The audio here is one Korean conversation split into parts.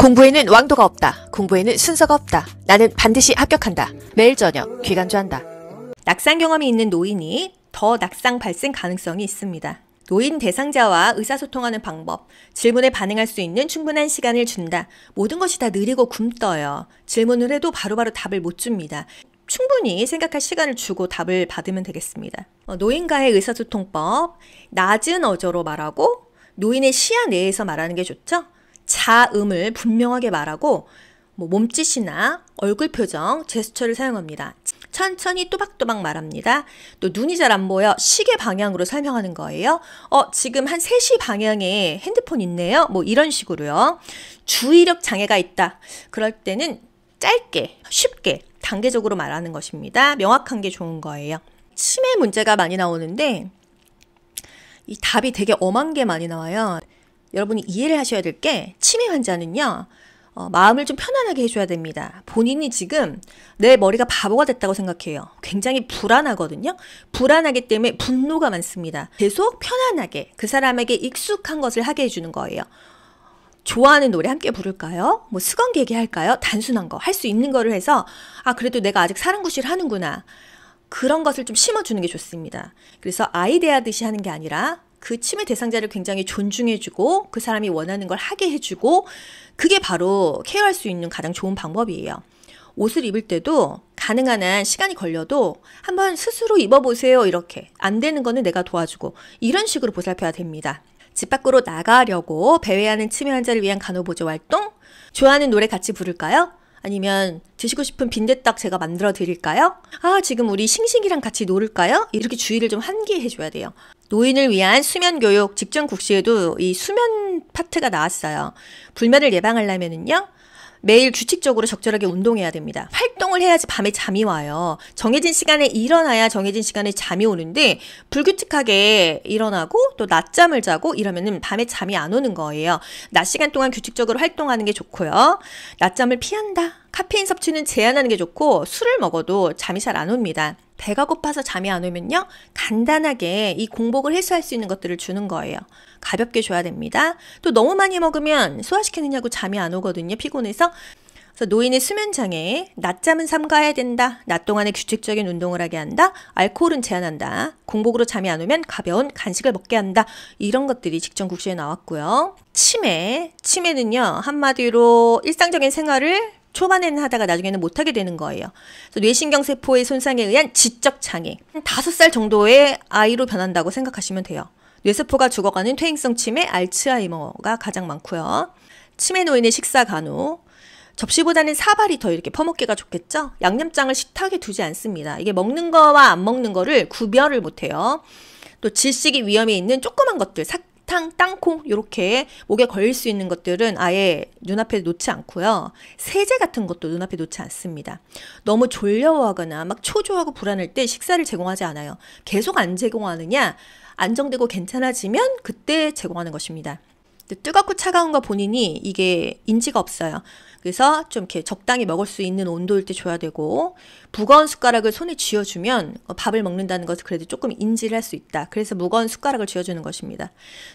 공부에는 왕도가 없다. 공부에는 순서가 없다. 나는 반드시 합격한다. 매일 저녁 귀간주한다. 낙상 경험이 있는 노인이 더 낙상 발생 가능성이 있습니다. 노인 대상자와 의사소통하는 방법, 질문에 반응할 수 있는 충분한 시간을 준다. 모든 것이 다 느리고 굼떠요. 질문을 해도 바로바로 답을 못 줍니다. 충분히 생각할 시간을 주고 답을 받으면 되겠습니다. 노인과의 의사소통법, 낮은 어조로 말하고 노인의 시야 내에서 말하는 게 좋죠. 자음을 분명하게 말하고 몸짓이나 얼굴 표정, 제스처를 사용합니다. 천천히 또박또박 말합니다. 또 눈이 잘 안 보여 시계 방향으로 설명하는 거예요. 지금 한 3시 방향에 핸드폰 있네요. 이런 식으로요. 주의력 장애가 있다. 그럴 때는 짧게, 쉽게, 단계적으로 말하는 것입니다. 명확한 게 좋은 거예요. 치매 문제가 많이 나오는데 이 답이 되게 엄한 게 많이 나와요. 여러분이 이해를 하셔야 될 게 치매 환자는요. 마음을 좀 편안하게 해줘야 됩니다. 본인이 지금 내 머리가 바보가 됐다고 생각해요. 굉장히 불안하거든요. 불안하기 때문에 분노가 많습니다. 계속 편안하게 그 사람에게 익숙한 것을 하게 해주는 거예요. 좋아하는 노래 함께 부를까요? 수건개기 할까요? 단순한 거, 할 수 있는 거를 해서 그래도 내가 아직 사랑구실 하는구나. 그런 것을 좀 심어주는 게 좋습니다. 그래서 아이 대하듯이 하는 게 아니라 그 치매 대상자를 굉장히 존중해주고 그 사람이 원하는 걸 하게 해주고 그게 바로 케어할 수 있는 가장 좋은 방법이에요. 옷을 입을 때도 가능한 한 시간이 걸려도 한번 스스로 입어보세요. 이렇게. 안 되는 거는 내가 도와주고 이런 식으로 보살펴야 됩니다. 집 밖으로 나가려고 배회하는 치매 환자를 위한 간호보조 활동? 좋아하는 노래 같이 부를까요? 아니면 드시고 싶은 빈대떡 제가 만들어 드릴까요? 지금 우리 싱싱이랑 같이 놀을까요? 이렇게 주의를 좀 환기해 줘야 돼요. 노인을 위한 수면 교육, 직전 국시에도 이 수면 파트가 나왔어요. 불면을 예방하려면은요. 매일 규칙적으로 적절하게 운동해야 됩니다. 활동을 해야지 밤에 잠이 와요. 정해진 시간에 일어나야 정해진 시간에 잠이 오는데 불규칙하게 일어나고 또 낮잠을 자고 이러면은 밤에 잠이 안 오는 거예요. 낮 시간 동안 규칙적으로 활동하는 게 좋고요. 낮잠을 피한다. 카페인 섭취는 제한하는 게 좋고 술을 먹어도 잠이 잘 안 옵니다. 배가 고파서 잠이 안 오면요. 간단하게 이 공복을 해소할 수 있는 것들을 주는 거예요. 가볍게 줘야 됩니다. 또 너무 많이 먹으면 소화시키느냐고 잠이 안 오거든요. 피곤해서. 그래서 노인의 수면장애, 낮잠은 삼가야 된다. 낮 동안에 규칙적인 운동을 하게 한다. 알코올은 제한한다. 공복으로 잠이 안 오면 가벼운 간식을 먹게 한다. 이런 것들이 직전 국시에 나왔고요. 치매는요. 한마디로 일상적인 생활을 초반에는 하다가 나중에는 못하게 되는 거예요. 그래서 뇌신경세포의 손상에 의한 지적장애. 5살 정도의 아이로 변한다고 생각하시면 돼요. 뇌세포가 죽어가는 퇴행성 치매, 알츠하이머가 가장 많고요. 치매 노인의 식사 간호. 접시보다는 사발이 더 이렇게 퍼먹기가 좋겠죠? 양념장을 식탁에 두지 않습니다. 이게 먹는 거와 안 먹는 거를 구별을 못해요. 또 질식이 위험이 있는 조그만 것들, 사탕, 땅콩 이렇게 목에 걸릴 수 있는 것들은 아예 눈앞에 놓지 않고요. 세제 같은 것도 눈앞에 놓지 않습니다. 너무 졸려하거나 막 초조하고 불안할 때 식사를 제공하지 않아요. 계속 안 제공하느냐? 안정되고 괜찮아지면 그때 제공하는 것입니다. 뜨겁고 차가운 거 본인이 이게 인지가 없어요. 그래서 좀 이렇게 적당히 먹을 수 있는 온도일 때 줘야 되고 무거운 숟가락을 손에 쥐어주면 밥을 먹는다는 것을 그래도 조금 인지를 할 수 있다. 그래서 무거운 숟가락을 쥐어주는 것입니다.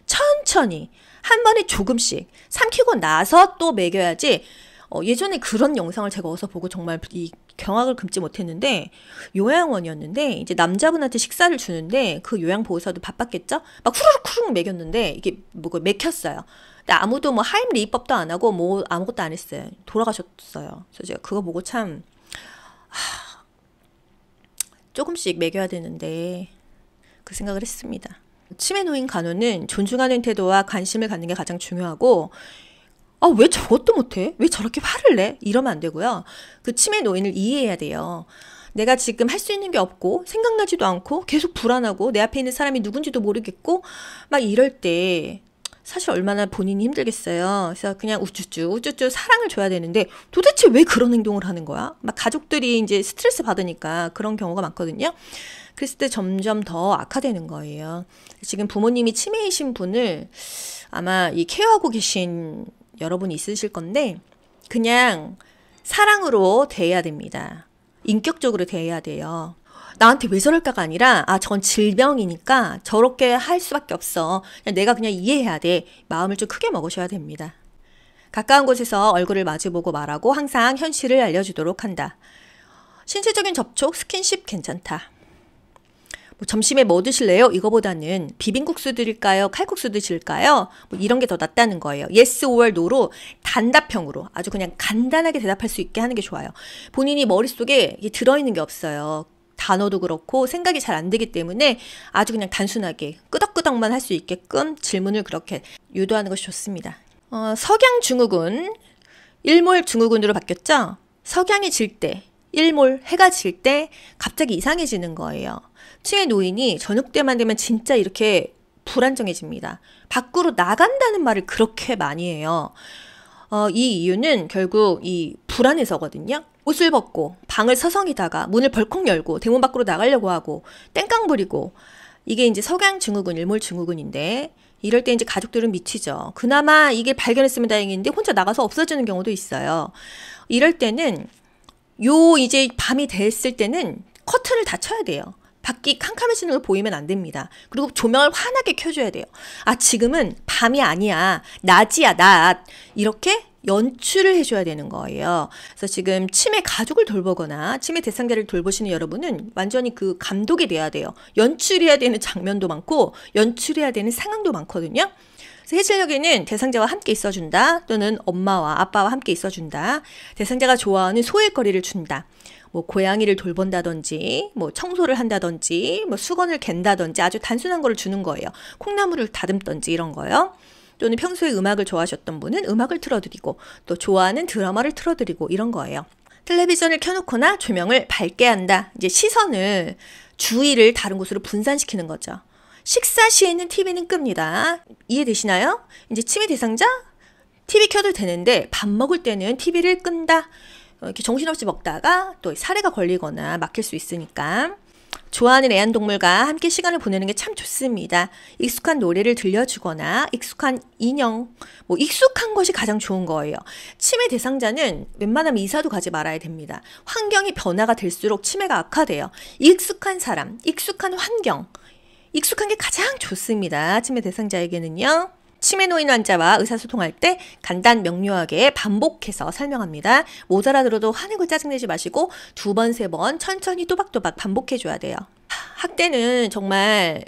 천천히 한 번에 조금씩 삼키고 나서 또 먹여야지. 예전에 그런 영상을 제가 어디서 보고 정말 이 경악을 금치 못했는데 요양원이었는데 이제 남자분한테 식사를 주는데 그 요양보호사도 바빴겠죠? 막 후루룩 먹였는데 이게 맥혔어요. 근데 아무도 하임리법도 안 하고 아무것도 안 했어요. 돌아가셨어요. 그래서 제가 그거 보고 참 조금씩 먹여야 되는데 그 생각을 했습니다. 치매 노인 간호는 존중하는 태도와 관심을 갖는 게 가장 중요하고 왜 저것도 못해? 왜 저렇게 화를 내? 이러면 안 되고요. 그 치매 노인을 이해해야 돼요. 내가 지금 할 수 있는 게 없고 생각나지도 않고 계속 불안하고 내 앞에 있는 사람이 누군지도 모르겠고 막 이럴 때 사실 얼마나 본인이 힘들겠어요. 그래서 그냥 우쭈쭈 사랑을 줘야 되는데 도대체 왜 그런 행동을 하는 거야? 막 가족들이 이제 스트레스 받으니까 그런 경우가 많거든요. 그랬을 때 점점 더 악화되는 거예요. 지금 부모님이 치매이신 분을 아마 이 케어하고 계신 여러분이 있으실 건데 그냥 사랑으로 대해야 됩니다. 인격적으로 대해야 돼요. 나한테 왜 저럴까가 아니라 저건 질병이니까 저렇게 할 수밖에 없어. 내가 그냥 이해해야 돼. 마음을 좀 크게 먹으셔야 됩니다. 가까운 곳에서 얼굴을 마주보고 말하고 항상 현실을 알려주도록 한다. 신체적인 접촉, 스킨십 괜찮다. 점심에 뭐 드실래요? 이거보다는 비빔국수 드릴까요? 칼국수 드실까요? 이런 게 더 낫다는 거예요. yes or no로 단답형으로 아주 그냥 간단하게 대답할 수 있게 하는 게 좋아요. 본인이 머릿속에 이게 들어있는 게 없어요. 단어도 그렇고 생각이 잘 안 되기 때문에 아주 그냥 단순하게 끄덕끄덕만 할 수 있게끔 질문을 그렇게 유도하는 것이 좋습니다. 석양 증후군, 일몰 증후군으로 바뀌었죠? 석양이 질 때, 일몰, 해가 질 때 갑자기 이상해지는 거예요. 치매 노인이 저녁 때만 되면 진짜 이렇게 불안정해집니다. 밖으로 나간다는 말을 그렇게 많이 해요. 이 이유는 결국 이 불안해서거든요. 옷을 벗고 방을 서성이다가 문을 벌컥 열고 대문 밖으로 나가려고 하고 땡깡 부리고, 이게 이제 석양 증후군, 일몰 증후군인데 이럴 때 이제 가족들은 미치죠. 그나마 이게 발견했으면 다행인데 혼자 나가서 없어지는 경우도 있어요. 이럴 때는 이제 밤이 됐을 때는 커튼을 닫혀야 돼요. 밖이 캄캄해지는 걸 보이면 안 됩니다. 그리고 조명을 환하게 켜줘야 돼요. 지금은 밤이 아니야. 낮이야, 낮. 이렇게 연출을 해줘야 되는 거예요. 그래서 지금 치매 가족을 돌보거나 치매 대상자를 돌보시는 여러분은 완전히 그 감독이 돼야 돼요. 연출해야 되는 장면도 많고 연출해야 되는 상황도 많거든요. 그래서 해질녘에는 대상자와 함께 있어준다, 또는 엄마와 아빠와 함께 있어준다, 대상자가 좋아하는 소일거리를 준다, 고양이를 돌본다든지, 청소를 한다든지, 수건을 갠다든지 아주 단순한 거를 주는 거예요. 콩나물을 다듬던지 이런 거요. 또는 평소에 음악을 좋아하셨던 분은 음악을 틀어드리고, 또 좋아하는 드라마를 틀어드리고 이런 거예요. 텔레비전을 켜놓거나 조명을 밝게 한다. 이제 시선을, 주의를 다른 곳으로 분산시키는 거죠. 식사 시에는 TV는 끕니다. 이해되시나요? 이제 치매 대상자 TV 켜도 되는데 밥 먹을 때는 TV를 끈다. 이렇게 정신없이 먹다가 또 사례가 걸리거나 막힐 수 있으니까. 좋아하는 애완동물과 함께 시간을 보내는 게 참 좋습니다. 익숙한 노래를 들려주거나 익숙한 인형, 익숙한 것이 가장 좋은 거예요. 치매 대상자는 웬만하면 이사도 가지 말아야 됩니다. 환경이 변화가 될수록 치매가 악화돼요. 익숙한 사람, 익숙한 환경, 익숙한 게 가장 좋습니다. 치매 대상자에게는요. 치매 노인 환자와 의사소통할 때 간단 명료하게 반복해서 설명합니다. 못 알아들어도 화내고 짜증내지 마시고 2번, 3번 천천히 또박또박 반복해줘야 돼요. 학대는 정말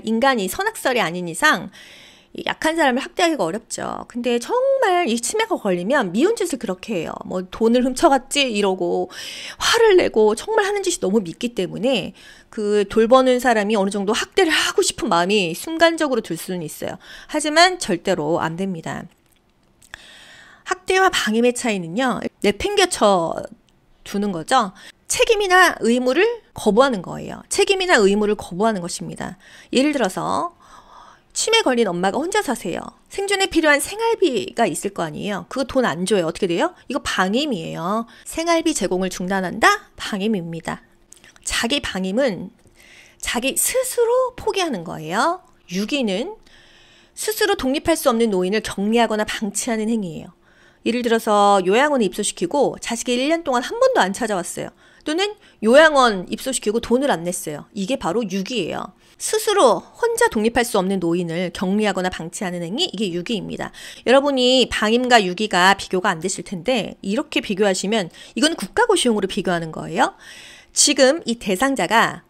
인간이 선악설이 아닌 이상 약한 사람을 학대하기가 어렵죠. 근데 정말 이 치매가 걸리면 미운 짓을 그렇게 해요. 돈을 훔쳐갔지 이러고 화를 내고 정말 하는 짓이 너무 밉기 때문에 그 돌보는 사람이 어느 정도 학대를 하고 싶은 마음이 순간적으로 들 수는 있어요. 하지만 절대로 안 됩니다. 학대와 방임의 차이는요, 내팽개쳐 두는 거죠. 책임이나 의무를 거부하는 거예요. 책임이나 의무를 거부하는 것입니다. 예를 들어서 치매 걸린 엄마가 혼자 사세요. 생존에 필요한 생활비가 있을 거 아니에요. 그거 돈 안 줘요. 어떻게 돼요? 이거 방임이에요. 생활비 제공을 중단한다? 방임입니다. 자기 방임은 자기 스스로 포기하는 거예요. 유기는 스스로 독립할 수 없는 노인을 격리하거나 방치하는 행위예요. 예를 들어서 요양원에 입소시키고 자식이 1년 동안 한 번도 안 찾아왔어요. 또는 요양원 입소시키고 돈을 안 냈어요. 이게 바로 유기예요. 스스로 혼자 독립할 수 없는 노인을 격리하거나 방치하는 행위, 이게 유기입니다. 여러분이 방임과 유기가 비교가 안 되실 텐데 이렇게 비교하시면 이건 국가고시용으로 비교하는 거예요. 지금 이 대상자가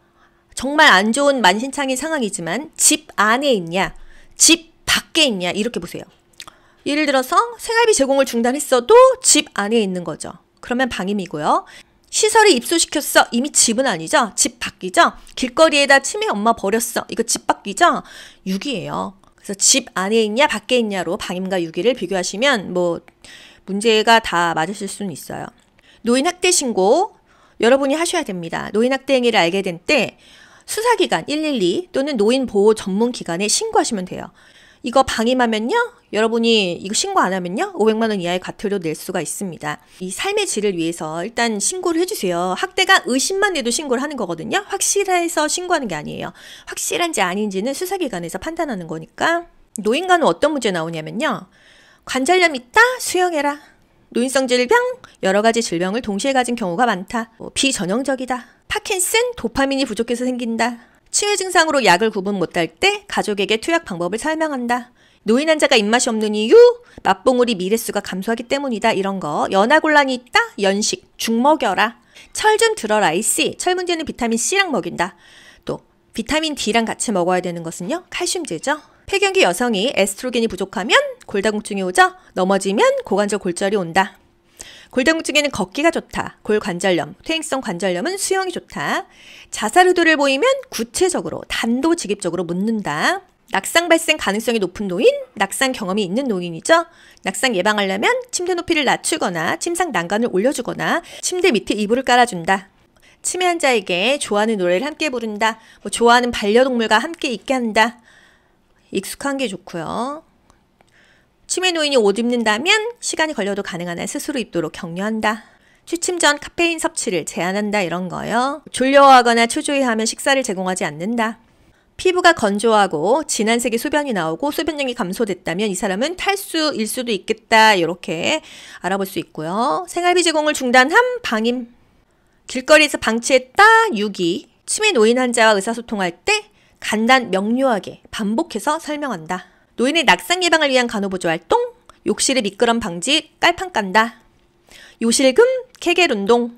정말 안 좋은 만신창이 상황이지만 집 안에 있냐, 집 밖에 있냐, 이렇게 보세요. 예를 들어서 생활비 제공을 중단했어도 집 안에 있는 거죠. 그러면 방임이고요. 시설에 입소시켰어. 이미 집은 아니죠. 집 밖이죠. 길거리에다 치매 엄마 버렸어. 이거 집 밖이죠. 유기예요. 그래서 집 안에 있냐 밖에 있냐로 방임과 유기를 비교하시면 문제가 다 맞으실 수는 있어요. 노인 학대 신고 여러분이 하셔야 됩니다. 노인 학대 행위를 알게 된 때 수사기관 112 또는 노인보호 전문기관에 신고하시면 돼요. 이거 방임하면요, 여러분이 이거 신고 안 하면요 500만 원 이하의 과태료 낼 수가 있습니다. 이 삶의 질을 위해서 일단 신고를 해주세요. 학대가 의심만 돼도 신고를 하는 거거든요. 확실해서 신고하는 게 아니에요. 확실한지 아닌지는 수사기관에서 판단하는 거니까. 노인과는 어떤 문제 나오냐면요, 관절염 있다? 수영해라. 노인성 질병? 여러 가지 질병을 동시에 가진 경우가 많다. 비전형적이다. 파킨슨? 도파민이 부족해서 생긴다. 치매 증상으로 약을 구분 못할 때 가족에게 투약 방법을 설명한다. 노인 환자가 입맛이 없는 이유? 맛봉우리 미레수가 감소하기 때문이다. 이런 거. 연하곤란이 있다? 연식, 죽 먹여라. 철 좀 들어라. 이씨. 철 문제는 비타민 C랑 먹인다. 또 비타민 D랑 같이 먹어야 되는 것은요, 칼슘제죠. 폐경기 여성이 에스트로겐이 부족하면 골다공증이 오죠. 넘어지면 고관절 골절이 온다. 골다공증에는 걷기가 좋다. 골관절염, 퇴행성 관절염은 수영이 좋다. 자살 의도를 보이면 구체적으로 단도직입적으로 묻는다. 낙상 발생 가능성이 높은 노인, 낙상 경험이 있는 노인이죠. 낙상 예방하려면 침대 높이를 낮추거나 침상 난간을 올려주거나 침대 밑에 이불을 깔아준다. 치매 환자에게 좋아하는 노래를 함께 부른다. 좋아하는 반려동물과 함께 있게 한다. 익숙한 게 좋고요. 치매 노인이 옷 입는다면 시간이 걸려도 가능한 한 스스로 입도록 격려한다. 취침 전 카페인 섭취를 제한한다. 이런 거요. 졸려하거나 초조해하면 식사를 제공하지 않는다. 피부가 건조하고 진한 색의 소변이 나오고 소변량이 감소됐다면 이 사람은 탈수일 수도 있겠다. 이렇게 알아볼 수 있고요. 생활비 제공을 중단함, 방임. 길거리에서 방치했다, 유기. 치매 노인 환자와 의사소통할 때 간단 명료하게 반복해서 설명한다. 노인의 낙상 예방을 위한 간호보조 활동, 욕실의 미끄럼 방지, 깔판 깐다. 요실금, 케겔 운동.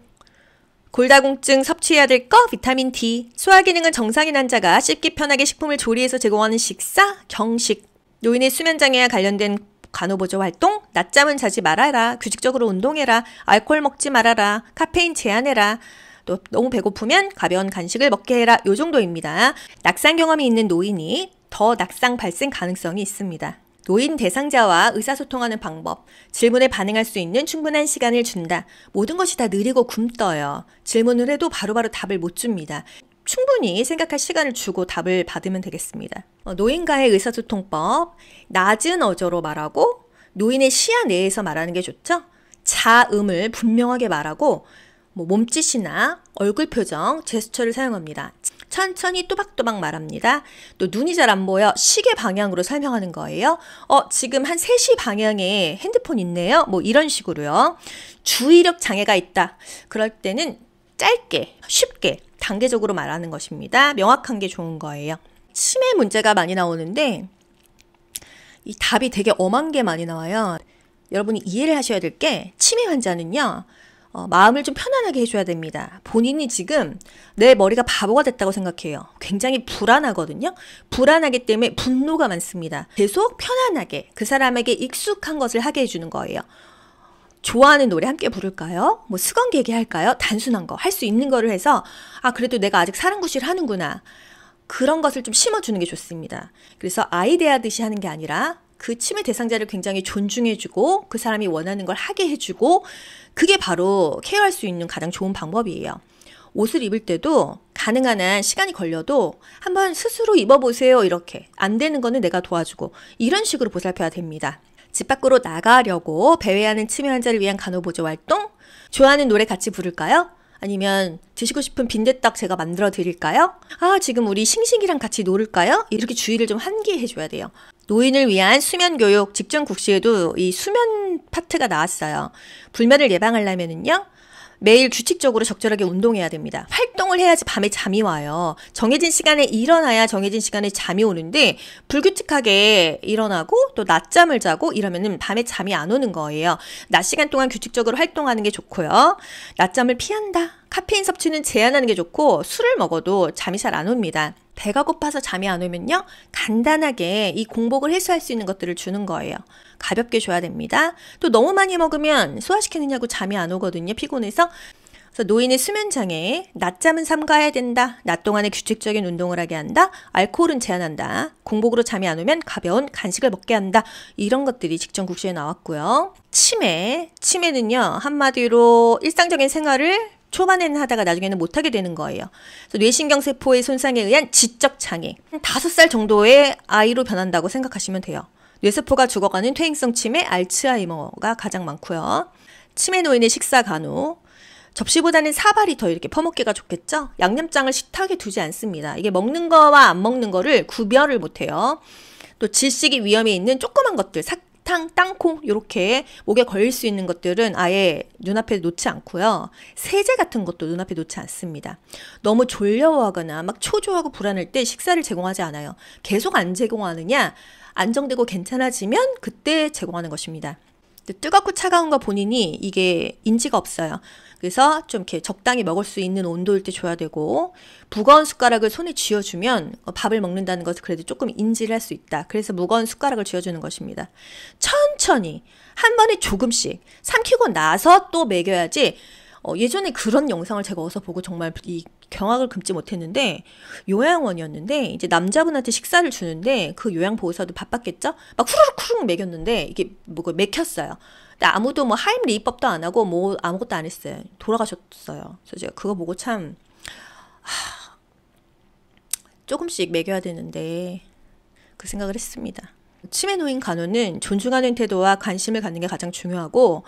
골다공증 섭취해야 될 거, 비타민 D. 소화 기능은 정상인 환자가 씹기 편하게 식품을 조리해서 제공하는 식사, 경식. 노인의 수면장애와 관련된 간호보조 활동, 낮잠은 자지 말아라. 규칙적으로 운동해라. 알코올 먹지 말아라. 카페인 제한해라. 또 너무 배고프면 가벼운 간식을 먹게 해라. 요 정도입니다. 낙상 경험이 있는 노인이 더 낙상 발생 가능성이 있습니다. 노인 대상자와 의사소통하는 방법, 질문에 반응할 수 있는 충분한 시간을 준다. 모든 것이 다 느리고 굼떠요. 질문을 해도 바로바로 답을 못 줍니다. 충분히 생각할 시간을 주고 답을 받으면 되겠습니다. 노인과의 의사소통법, 낮은 어조로 말하고 노인의 시야 내에서 말하는 게 좋죠. 자음을 분명하게 말하고 몸짓이나 얼굴 표정, 제스처를 사용합니다. 천천히 또박또박 말합니다. 또 눈이 잘 안 보여. 시계 방향으로 설명하는 거예요. 지금 한 3시 방향에 핸드폰 있네요. 이런 식으로요. 주의력 장애가 있다. 그럴 때는 짧게, 쉽게, 단계적으로 말하는 것입니다. 명확한 게 좋은 거예요. 치매 문제가 많이 나오는데 이 답이 되게 엄한 게 많이 나와요. 여러분이 이해를 하셔야 될 게 치매 환자는요. 마음을 좀 편안하게 해줘야 됩니다. 본인이 지금 내 머리가 바보가 됐다고 생각해요. 굉장히 불안하거든요. 불안하기 때문에 분노가 많습니다. 계속 편안하게 그 사람에게 익숙한 것을 하게 해주는 거예요. 좋아하는 노래 함께 부를까요? 수건개기 할까요? 단순한 거, 할 수 있는 거를 해서 그래도 내가 아직 사랑구실 하는구나. 그런 것을 좀 심어주는 게 좋습니다. 그래서 아이 대하듯이 하는 게 아니라 그 치매 대상자를 굉장히 존중해주고 그 사람이 원하는 걸 하게 해주고 그게 바로 케어할 수 있는 가장 좋은 방법이에요. 옷을 입을 때도 가능한 한 시간이 걸려도 한번 스스로 입어보세요. 이렇게. 안 되는 거는 내가 도와주고 이런 식으로 보살펴야 됩니다. 집 밖으로 나가려고 배회하는 치매 환자를 위한 간호보조 활동? 좋아하는 노래 같이 부를까요? 아니면 드시고 싶은 빈대떡 제가 만들어 드릴까요? 지금 우리 싱싱이랑 같이 놀을까요? 이렇게 주의를 좀 환기해 줘야 돼요. 노인을 위한 수면 교육, 직전 국시에도 이 수면 파트가 나왔어요. 불면을 예방하려면은요. 매일 규칙적으로 적절하게 운동해야 됩니다. 활동을 해야지 밤에 잠이 와요. 정해진 시간에 일어나야 정해진 시간에 잠이 오는데 불규칙하게 일어나고 또 낮잠을 자고 이러면은 밤에 잠이 안 오는 거예요. 낮 시간 동안 규칙적으로 활동하는 게 좋고요. 낮잠을 피한다. 카페인 섭취는 제한하는 게 좋고 술을 먹어도 잠이 잘 안 옵니다. 배가 고파서 잠이 안 오면요. 간단하게 이 공복을 해소할 수 있는 것들을 주는 거예요. 가볍게 줘야 됩니다. 또 너무 많이 먹으면 소화시키느냐고 잠이 안 오거든요. 피곤해서. 그래서 노인의 수면장애, 낮잠은 삼가야 된다. 낮 동안에 규칙적인 운동을 하게 한다. 알코올은 제한한다. 공복으로 잠이 안 오면 가벼운 간식을 먹게 한다. 이런 것들이 직전 국시에 나왔고요. 치매는요. 한마디로 일상적인 생활을 초반에는 하다가 나중에는 못하게 되는 거예요. 그래서 뇌신경세포의 손상에 의한 지적장애. 5살 정도의 아이로 변한다고 생각하시면 돼요. 뇌세포가 죽어가는 퇴행성 치매, 알츠하이머가 가장 많고요. 치매 노인의 식사 간호. 접시보다는 사발이 더 이렇게 퍼먹기가 좋겠죠? 양념장을 식탁에 두지 않습니다. 이게 먹는 거와 안 먹는 거를 구별을 못해요. 또 질식이 위험이 있는 조그만 것들, 사탕, 땅콩 이렇게 목에 걸릴 수 있는 것들은 아예 눈앞에 놓지 않고요. 세제 같은 것도 눈앞에 놓지 않습니다. 너무 졸려하거나 막 초조하고 불안할 때 식사를 제공하지 않아요. 계속 안 제공하느냐? 안정되고 괜찮아지면 그때 제공하는 것입니다. 뜨겁고 차가운 거 본인이 이게 인지가 없어요. 그래서 좀 이렇게 적당히 먹을 수 있는 온도일 때 줘야 되고, 무거운 숟가락을 손에 쥐어주면 밥을 먹는다는 것을 그래도 조금 인지를 할 수 있다. 그래서 무거운 숟가락을 쥐어주는 것입니다. 천천히 한 번에 조금씩 삼키고 나서 또 먹여야지. 예전에 그런 영상을 제가 어디서 보고 정말 이 경악을 금치 못했는데, 요양원이었는데 이제 남자분한테 식사를 주는데 그 요양보호사도 바빴겠죠? 막 후루룩 먹였는데 이게 뭐가 맥혔어요. 근데 아무도 뭐 하임리법도 안 하고 뭐 아무것도 안 했어요. 돌아가셨어요. 그래서 제가 그거 보고 참 조금씩 먹여야 되는데 그 생각을 했습니다. 치매 노인 간호는 존중하는 태도와 관심을 갖는 게 가장 중요하고,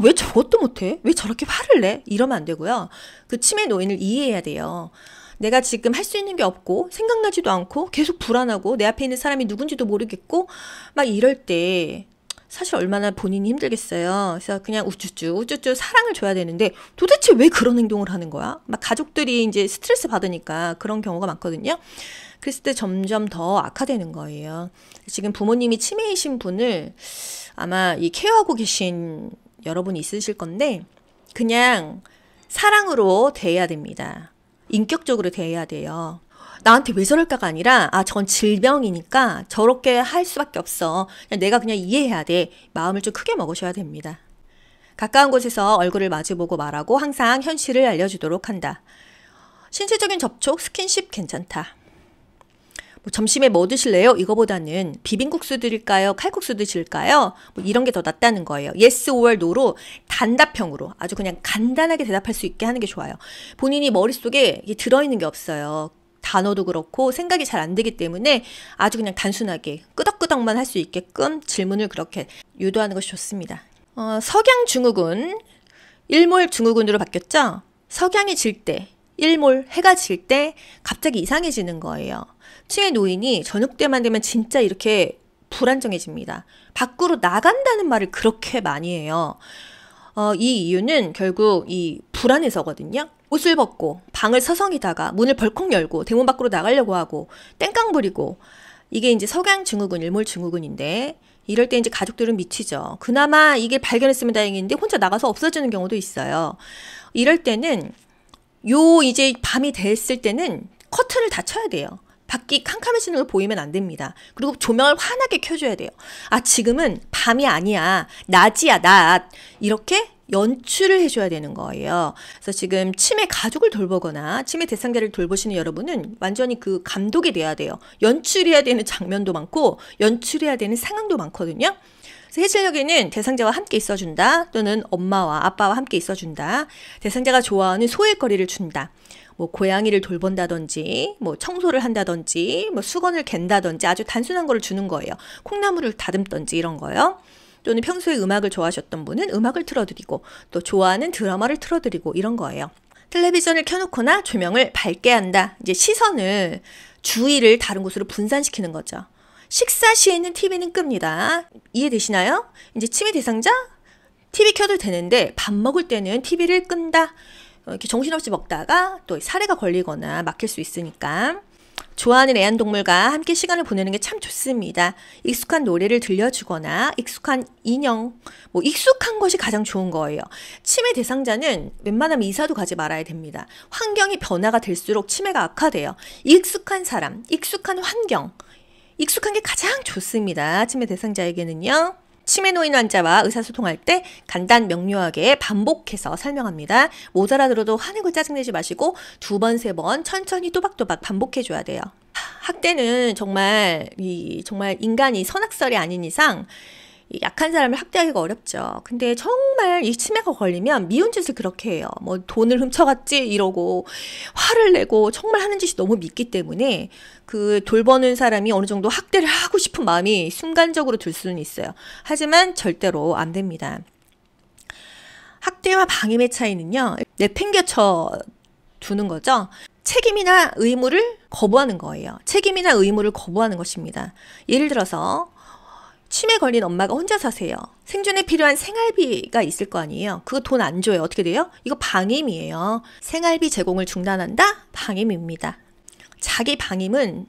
왜 저것도 못해? 왜 저렇게 화를 내? 이러면 안 되고요. 그 치매 노인을 이해해야 돼요. 내가 지금 할 수 있는 게 없고 생각나지도 않고 계속 불안하고 내 앞에 있는 사람이 누군지도 모르겠고 막 이럴 때 사실 얼마나 본인이 힘들겠어요. 그래서 그냥 우쭈쭈 사랑을 줘야 되는데 도대체 왜 그런 행동을 하는 거야? 막 가족들이 이제 스트레스 받으니까 그런 경우가 많거든요. 그랬을 때 점점 더 악화되는 거예요. 지금 부모님이 치매이신 분을 아마 이 케어하고 계신 여러분이 있으실 건데 그냥 사랑으로 대해야 됩니다. 인격적으로 대해야 돼요. 나한테 왜 저럴까가 아니라 저건 질병이니까 저렇게 할 수밖에 없어. 내가 그냥 이해해야 돼. 마음을 좀 크게 먹으셔야 됩니다. 가까운 곳에서 얼굴을 마주보고 말하고 항상 현실을 알려주도록 한다. 신체적인 접촉, 스킨십 괜찮다. 점심에 뭐 드실래요? 이거보다는 비빔국수 드릴까요? 칼국수 드실까요? 이런 게 더 낫다는 거예요. Yes or No로 단답형으로 아주 그냥 간단하게 대답할 수 있게 하는 게 좋아요. 본인이 머릿속에 들어있는 게 없어요. 단어도 그렇고 생각이 잘 안 되기 때문에 아주 그냥 단순하게 끄덕끄덕만 할 수 있게끔 질문을 그렇게 유도하는 것이 좋습니다. 석양 증후군, 일몰 증후군으로 바뀌었죠? 석양이 질 때, 일몰, 해가 질 때 갑자기 이상해지는 거예요. 치매 노인이 저녁 때만 되면 진짜 이렇게 불안정해집니다. 밖으로 나간다는 말을 그렇게 많이 해요. 이 이유는 결국 이 불안해서거든요. 옷을 벗고 방을 서성이다가 문을 벌컥 열고 대문 밖으로 나가려고 하고 땡깡 부리고, 이게 이제 석양 증후군, 일몰 증후군인데 이럴 때 이제 가족들은 미치죠. 그나마 이게 발견했으면 다행인데 혼자 나가서 없어지는 경우도 있어요. 이럴 때는 이제 밤이 됐을 때는 커튼을 닫혀야 돼요. 밖이 캄캄해지는 걸 보이면 안 됩니다. 그리고 조명을 환하게 켜줘야 돼요. 지금은 밤이 아니야. 낮이야, 낮. 이렇게 연출을 해줘야 되는 거예요. 그래서 지금 치매 가족을 돌보거나 치매 대상자를 돌보시는 여러분은 완전히 그 감독이 돼야 돼요. 연출해야 되는 장면도 많고 연출해야 되는 상황도 많거든요. 그래서 해질녘에는 대상자와 함께 있어준다, 또는 엄마와 아빠와 함께 있어준다, 대상자가 좋아하는 소일거리를 준다. 고양이를 돌본다든지, 청소를 한다든지, 수건을 갠다든지 아주 단순한 거를 주는 거예요. 콩나물을 다듬든지 이런 거요. 또는 평소에 음악을 좋아하셨던 분은 음악을 틀어드리고, 또 좋아하는 드라마를 틀어드리고 이런 거예요. 텔레비전을 켜놓거나 조명을 밝게 한다. 이제 시선을, 주의를 다른 곳으로 분산시키는 거죠. 식사 시에는 TV는 끕니다. 이해되시나요? 이제 치매 대상자 TV 켜도 되는데 밥 먹을 때는 TV를 끈다. 이렇게 정신없이 먹다가 또 사례가 걸리거나 막힐 수 있으니까. 좋아하는 애완동물과 함께 시간을 보내는 게 참 좋습니다. 익숙한 노래를 들려주거나 익숙한 인형, 익숙한 것이 가장 좋은 거예요. 치매 대상자는 웬만하면 이사도 가지 말아야 됩니다. 환경이 변화가 될수록 치매가 악화돼요. 익숙한 사람, 익숙한 환경, 익숙한 게 가장 좋습니다. 치매 대상자에게는요. 치매 노인 환자와 의사소통할 때 간단 명료하게 반복해서 설명합니다. 못 알아들어도 화내고 짜증내지 마시고 2번, 3번 천천히 또박또박 반복해줘야 돼요. 학대는 정말 인간이 선악설이 아닌 이상 약한 사람을 학대하기가 어렵죠. 근데 정말 이 치매가 걸리면 미운 짓을 그렇게 해요. 돈을 훔쳐갔지 이러고 화를 내고 정말 하는 짓이 너무 밉기 때문에 그 돌보는 사람이 어느 정도 학대를 하고 싶은 마음이 순간적으로 들 수는 있어요. 하지만 절대로 안 됩니다. 학대와 방임의 차이는요, 내팽개쳐 두는 거죠. 책임이나 의무를 거부하는 거예요. 책임이나 의무를 거부하는 것입니다. 예를 들어서 치매 걸린 엄마가 혼자 사세요. 생존에 필요한 생활비가 있을 거 아니에요. 그거 돈 안 줘요. 어떻게 돼요? 이거 방임이에요. 생활비 제공을 중단한다? 방임입니다. 자기 방임은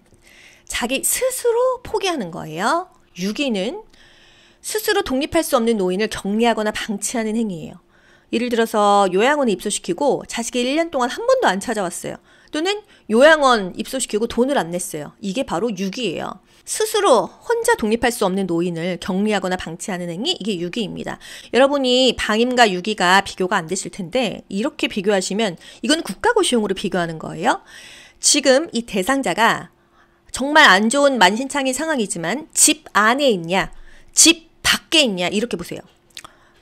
자기 스스로 포기하는 거예요. 유기는 스스로 독립할 수 없는 노인을 격리하거나 방치하는 행위예요. 예를 들어서 요양원에 입소시키고 자식이 1년 동안 한 번도 안 찾아왔어요. 또는 요양원 입소시키고 돈을 안 냈어요. 이게 바로 유기예요. 스스로 혼자 독립할 수 없는 노인을 격리하거나 방치하는 행위, 이게 유기입니다. 여러분이 방임과 유기가 비교가 안 되실 텐데 이렇게 비교하시면 이건 국가고시용으로 비교하는 거예요. 지금 이 대상자가 정말 안 좋은 만신창이 상황이지만 집 안에 있냐, 집 밖에 있냐, 이렇게 보세요.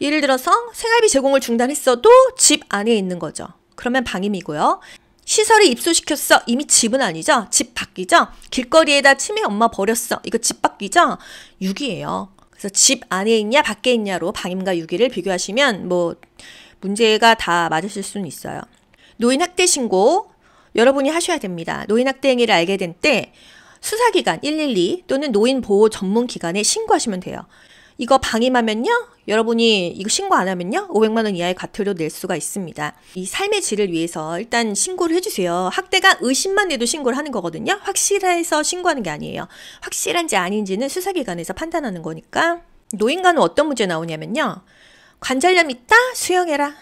예를 들어서 생활비 제공을 중단했어도 집 안에 있는 거죠. 그러면 방임이고요. 시설에 입소시켰어. 이미 집은 아니죠. 집 밖이죠. 길거리에다 치매 엄마 버렸어. 이거 집 밖이죠. 유기예요. 그래서 집 안에 있냐 밖에 있냐로 방임과 유기를 비교하시면 뭐 문제가 다 맞으실 수는 있어요. 노인 학대 신고 여러분이 하셔야 됩니다. 노인 학대 행위를 알게 된 때 수사기관 112 또는 노인보호 전문기관에 신고하시면 돼요. 이거 방임하면요, 여러분이 이거 신고 안 하면요 500만 원 이하의 과태료 낼 수가 있습니다. 이 삶의 질을 위해서 일단 신고를 해주세요. 학대가 의심만 돼도 신고를 하는 거거든요. 확실해서 신고하는 게 아니에요. 확실한지 아닌지는 수사기관에서 판단하는 거니까. 노인과는 어떤 문제 나오냐면요, 관절염 있다? 수영해라.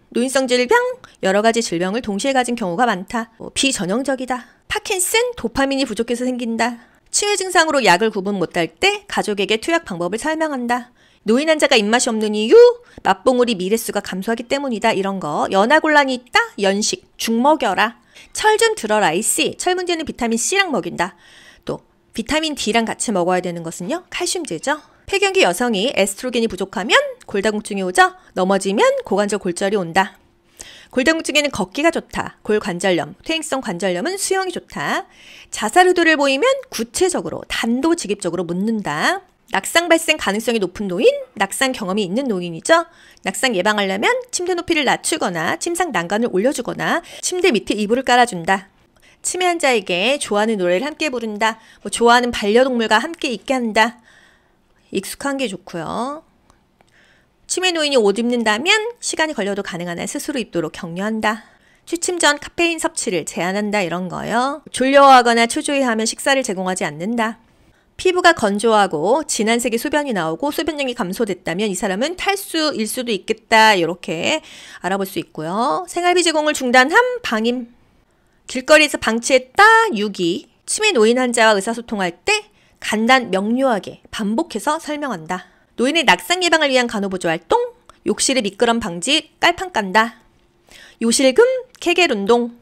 노인성 질병? 여러 가지 질병을 동시에 가진 경우가 많다. 비전형적이다. 파킨슨? 도파민이 부족해서 생긴다. 치매 증상으로 약을 구분 못할 때 가족에게 투약 방법을 설명한다. 노인 환자가 입맛이 없는 이유? 맛봉우리 미레수가 감소하기 때문이다. 이런 거. 연하곤란이 있다? 연식, 죽 먹여라. 철 좀 들어라. 이씨. 철 문제는 비타민 C랑 먹인다. 또 비타민 D랑 같이 먹어야 되는 것은요, 칼슘제죠. 폐경기 여성이 에스트로겐이 부족하면 골다공증이 오죠. 넘어지면 고관절 골절이 온다. 골다공증에는 걷기가 좋다. 골관절염, 퇴행성 관절염은 수영이 좋다. 자살 의도를 보이면 구체적으로 단도직입적으로 묻는다. 낙상 발생 가능성이 높은 노인, 낙상 경험이 있는 노인이죠. 낙상 예방하려면 침대 높이를 낮추거나 침상 난간을 올려주거나 침대 밑에 이불을 깔아준다. 치매 환자에게 좋아하는 노래를 함께 부른다. 좋아하는 반려동물과 함께 있게 한다. 익숙한 게 좋고요. 치매 노인이 옷 입는다면 시간이 걸려도 가능한 한 스스로 입도록 격려한다. 취침 전 카페인 섭취를 제한한다. 이런 거요. 졸려하거나 초조해하면 식사를 제공하지 않는다. 피부가 건조하고 진한색의 소변이 나오고 소변량이 감소됐다면 이 사람은 탈수일 수도 있겠다. 이렇게 알아볼 수 있고요. 생활비 제공을 중단함, 방임. 길거리에서 방치했다, 유기. 치매 노인 환자와 의사소통할 때 간단 명료하게 반복해서 설명한다. 노인의 낙상 예방을 위한 간호보조 활동, 욕실의 미끄럼 방지, 깔판 깐다. 요실금, 케겔 운동.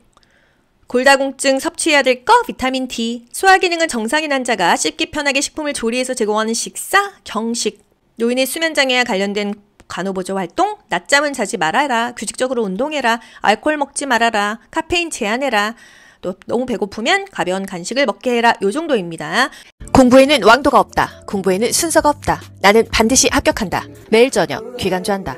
골다공증 섭취해야 될 거, 비타민 D. 소화 기능은 정상인 환자가 씹기 편하게 식품을 조리해서 제공하는 식사, 경식. 노인의 수면 장애와 관련된 간호보조 활동, 낮잠은 자지 말아라. 규칙적으로 운동해라. 알코올 먹지 말아라. 카페인 제한해라. 또 너무 배고프면 가벼운 간식을 먹게 해라. 요 정도입니다. 공부에는 왕도가 없다. 공부에는 순서가 없다. 나는 반드시 합격한다. 매일 저녁 귀간주한다.